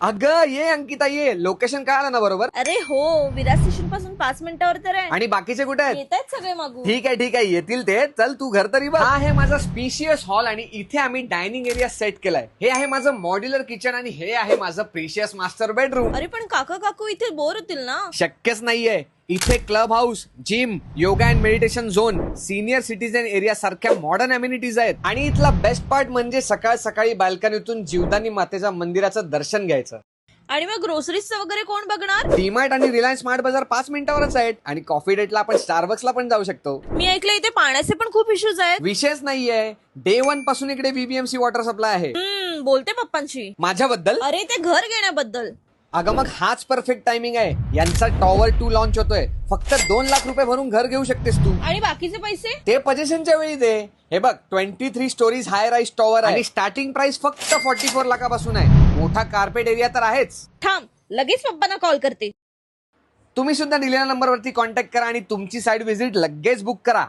अगं ये अंकिता ये, लोकेशन काय आलं ना बरोबर. अरे हो, विरार स्टेशन पासून 5 मिनिटावर तर आहे. आणि बाकीचे कुठे आहेत? येत आहेत सगळे मागून. ठीक आहे येतील ते. चल तू घर तरी बघ. हा आहे माझा स्पेशियस हॉल आणि इथे आम्ही डायनिंग एरिया सेट केलाय. हे आहे माझं मॉड्युलर किचन आणि हे आहे माझं प्रिशियस मास्टर बेडरूम. अरे पण काका काकू इथे बोर होतील ना. शक्यच नाहीये. इथे club house, gym, yoga and meditation zone, senior citizen area सारख्या मॉडर्न अम्युनिटीज आहेत. आणि इथला बेस्ट पार्ट म्हणजे सकाळ सकाळी बाल्कनीतून जीवदानी मातेच्या मंदिराचं दर्शन घ्यायचं. आणि मग ग्रोसरीजचं वगैरे कोण बघणार? डीमार्ट आणि रिलायन्स स्मार्ट बाजार 5 मिनिटावरच आहेत. आणि कॉफी डेटला आपण स्टारबक्सला पण जाऊ शकतो. मी ऐकलं इथे पाण्याचे पण खूप इश्यूज आहेत. विषयच नाहीये. डे 1 पासून इकडे बीबीएमसी वॉटर सप्लाय आहे. बोलते पप्पांशी. माझ्याबद्दल? अरे ते घर घेण्याबद्दल. अगं मग हाच परफेक्ट टायमिंग आहे. यांचा टॉवर 2 लॉन्च होतोय. फक्त 2 लाख रुपये भरून घर घेऊ शकतेस तू. आणि बाकीचे पैसे? ते पोझिशनच्या वेळी दे. हे बघ 23 स्टोरीज हाय राईज टॉवर आहे आणि स्टार्टिंग प्राइस फक्त 44 लाखापासून आहे. मोठा कार्पेट एरिया तर आहेच. थांब, लगेच पप्पांना कॉल करते. तुम्ही सुद्धा दिलेल्या नंबरवरती कॉन्टॅक्ट करा आणि तुमची साईट व्हिजिट लगेच बुक करा.